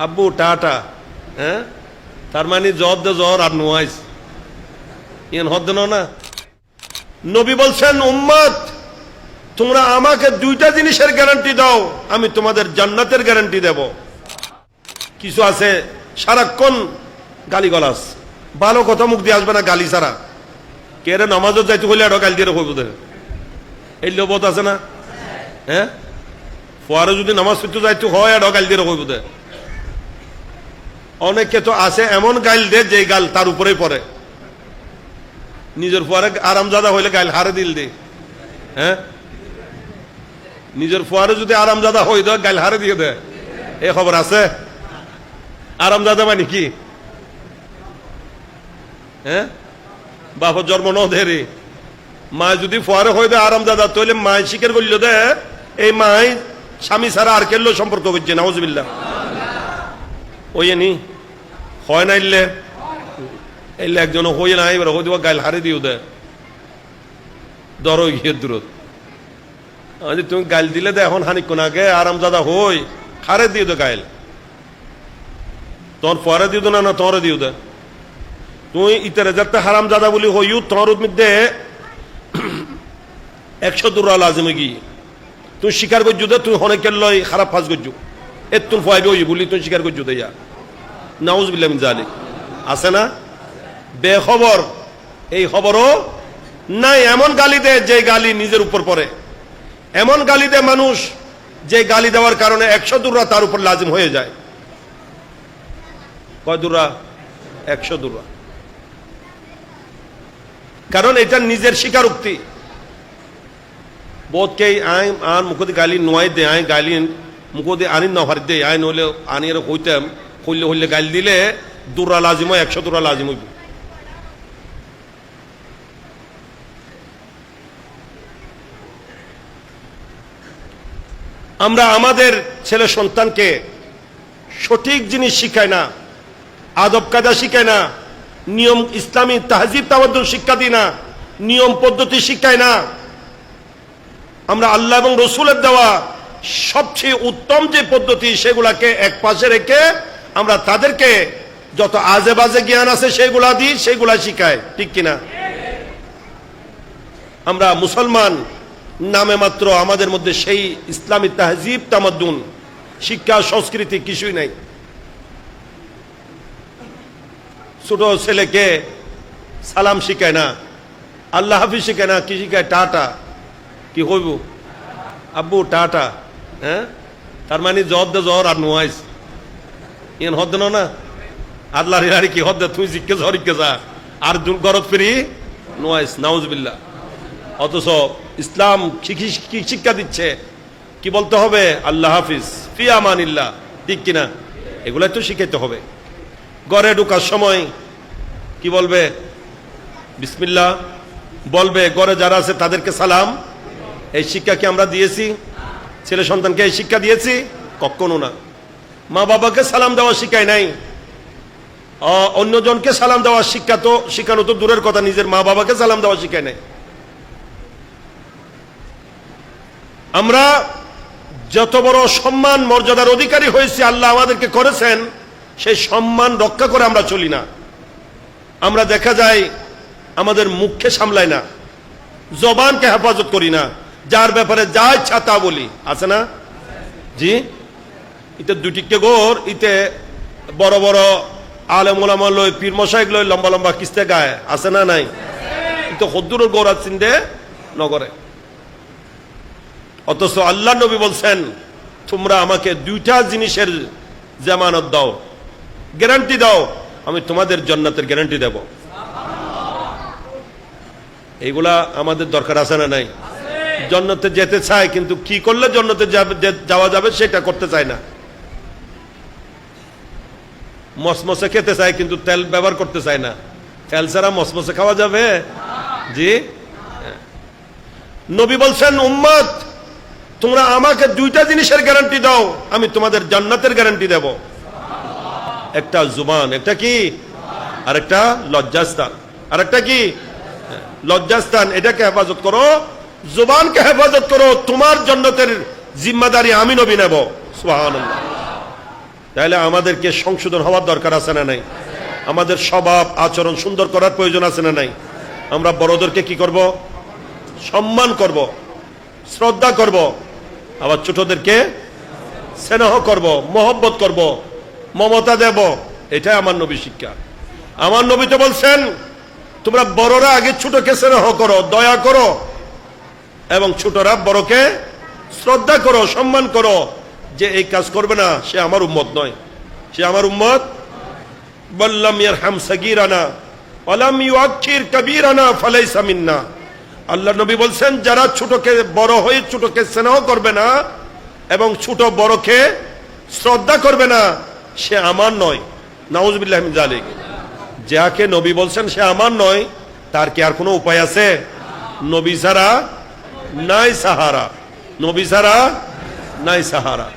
আব্বু টাটা, হ্যাঁ, তার মানে জ্বর দে জ্বর আর নোয়াইস ইয়েন হদ না। নবী বলছেন, উম্মত তোমরা আমাকে দুইটা জিনিসের গ্যারান্টি দাও, আমি তোমাদের জান্নাতের গ্যারান্টি দেব। কিছু আছে সারাক্ষণ গালিগালাজ, ভালো কথা মুখ দিয়ে আসবে না, গালি ছাড়া। কে রে নামাজও যাইতে হইলে এটা গালি দিয়ে কইব, এই লোভত আছে না? হ্যাঁ, ফোয়ারে যদি নামাজ পড়তে যাইতে হয় এটা গালি দিয়ে কইব। অনেকে তো আছে এমন গাইল দে যে গাল তার উপরেই পড়ে, নিজের ফোয়ারে আরামজাদা হইলে গাইল হারে দিল দে। হ্যাঁ, নিজের ফোয়ারে যদি আরামজাদা হই দেয় গাইল হারে দিয়ে দেয়, এই খবর আছে? আরামজাদা মানে কি? হ্যাঁ, বাপর জন্ম ন ধেরে মা যদি ফোয়ারে হয়ে দেয় আরামজাদা, তাহলে মায় শিকার করল দে এই মাই স্বামী ছাড়া আর কেল্লো সম্পর্ক করছে, নাউজুবিল্লাহ। ওই নি হয় না ইল্লে এলে একজন হই না, এবার হয়ে দেওয়া গাইল হারে দিও দেয়, দর গিয়ে দূরত। তুমি গাইল দিলে দে এখন হানিক্ষণ আগে আরামজাদা হই হারে দিও দে গাইল, তোর পরে দিও না, না তোরে দিও দে। তুই ইতারে যাতে হারামজাদা বলি হইও তোর মধ্যে 100 দুরা লাজমে গিয়ে তুই স্বীকার করছু দে তুই অনেকের লয় খারাপ ফাজ করছু, এর তুই ফাইবে ওই বলি তুই স্বীকার করছু দে। নাউজুবিল্লাহ মিন যালিক আছে না? বেখবর এই খবরও নাই। এমন গালি দে যে গালি নিজের উপর পড়ে, এমন গালি দে মানুষ যে গালি দেওয়ার কারণে 100 দুরা তার উপর লাজিম হয়ে যায়। কয় দুরা? 100 দুরা। কারণ এটা নিজের স্বীকারোক্তি। বোধকে আই আর মুখে গালি নোয়াই দে, আই গালি মুখে আনি নহারি দে, আই নইলে আনি হইতাম হইলে হইলে গালি দিলে দুরা লাজিম হয়, 100 দুরা লাজিম হইব। আমরা আমাদের ছেলে সন্তানকে সঠিক জিনিস শিখাই না, আদব কায়দা শিখাই না, নিয়ম ইসলামী তাহজিব তাওয়াদ্দুন শিক্ষা দিই না, নিয়ম পদ্ধতি শিখাই না। আমরা আল্লাহ এবং রসুলের দেওয়া সবচেয়ে উত্তম যে পদ্ধতি সেগুলাকে এক পাশে রেখে আমরা তাদেরকে যত আজে বাজে জ্ঞান আছে সেগুলা দিই, সেগুলা শিখাই, ঠিক কিনা? আমরা মুসলমান নামে মাত্র, আমাদের মধ্যে সেই ইসলামী তাহজিব তামাদ্দুন শিক্ষা সংস্কৃতি কিছুই নাই। ছোট ছেলেকে সালাম শিখায় না, আল্লাহ হাফিজ শিখায় না, কি শিখায়? টাটা। কি হইব? আব্বু টাটা, হ্যাঁ, তার মানে জ্বর দে জ্বর আর নোয়াইস ইয়েন হদ না। আল্লাহ রিহারি কি হদ তুই জিজ্ঞে ঝরিকে যা আর গরত ফিরি নোয়াইস, নাউজুবিল্লাহ। অথচ ইসলাম কি শিক্ষা দিচ্ছে? কি বলতে হবে? আল্লাহ হাফিজ, ফি আমানিল্লাহ, ঠিক কিনা? এগুলাই তো শিখাইতে হবে। ঘরে ঢোকার সময় কি বলবে? বিসমিল্লাহ বলবে। ঘরে যারা আছে তাদেরকে সালাম। এই শিক্ষা কি আমরা দিয়েছি? ছেলে সন্তানকে এই শিক্ষা দিয়েছি? কখনো না। মা বাবাকে সালাম দেওয়া শিখাই নাই, অন্যজনকে সালাম দেওয়ার শিক্ষা তো শিখানো তো দূরের কথা, নিজের মা বাবাকে সালাম দেওয়া শিখাই নাই। আমরা যত বড় সম্মান মর্যাদার অধিকারী হয়েছি আল্লাহ আমাদেরকে করেছেন, সেই সম্মান রক্ষা করে আমরা চলি না। আমরা দেখা যায় আমাদের মুখকে সামলাই না, জবানকে হেফাজত করি না, যার ব্যাপারে যা ইচ্ছা তা বলি, আছে না? জি, ইতে দুটিকে গোর, ইতে বড় বড় আলেম ওলামা লই, পীর মশাইক লই লম্বা লম্বা কিস্তে গায়ে, আছে না? নাই। ইতে হদ্দুর গৌরা চিন্দে নগরে। অথচ আল্লাহ নবী বলছেন, তোমরা আমাকে দুইটা জিনিসের জামানত দাও, গ্যারান্টি দাও, আমি তোমাদের জান্নাতের গ্যারান্টি দেব। এইগুলা আমাদের দরকার আছে না? নাই। জান্নাতে যেতে চায়, কিন্তু কি করলে জান্নাতে যাওয়া যাবে সেটা করতে চায় না। মসমসে খেতে চায় কিন্তু তেল ব্যবহার করতে চায় না। তেল ছাড়া মসমসে খাওয়া যাবে? জি। নবী বলছেন, উম্মত তোমরা আমাকে দুইটা জিনিসের গ্যারান্টি দাও, আমি তোমাদের জান্নাতের গ্যারান্টি দেব। একটা জুবান, একটা কি? আর একটা লজ্জাস্থান। আর একটা কি? লজ্জাস্থান। এটাকে হেফাজত করো, জুবানকে হেফাজত করো, তোমার জান্নাতের জিম্মাদারি আমি নবী নেব। সুবহানাল্লাহ। তাহলে আমাদেরকে সংশোধন হওয়ার দরকার আছে না নাই? আমাদের স্বভাব আচরণ সুন্দর করার প্রয়োজন আছে না নাই? আমরা বড়দেরকে কি করব? সম্মান করব, শ্রদ্ধা করব, আবার ছোটদেরকে স্নেহ করব, মহব্বত করব, মমতা দেব। এটাই আমার নবী শিক্ষা। আমার নবী তো বলছেন তোমরা বড়রা আগে ছোটকে স্নেহ করো, দয়া করো, এবং ছোটরা বড়কে শ্রদ্ধা করো, সম্মান করো। যে এই কাজ করবে না সে আমার উম্মত নয়, সে আমার উম্মত। বললাম ইয়ারহাম সাগীরানা ওয়ালাম ইউআক্কির কাবীরানা ফালাইসা মিন্না। আল্লাহ নবী বলছেন যারা ছোটকে বড় হয়ে ছোটকে স্নেহ করবে না এবং ছোট বড়কে শ্রদ্ধা করবে না সে আমার নয়। নাউজুবিল্লাহি মিন যালিক। যাকে নবী বলছেন সে আমার নয়, তার কি আর কোনো উপায় আছে? নবী ছাড়া নাই সাহারা, নবী ছাড়া নাই সাহারা।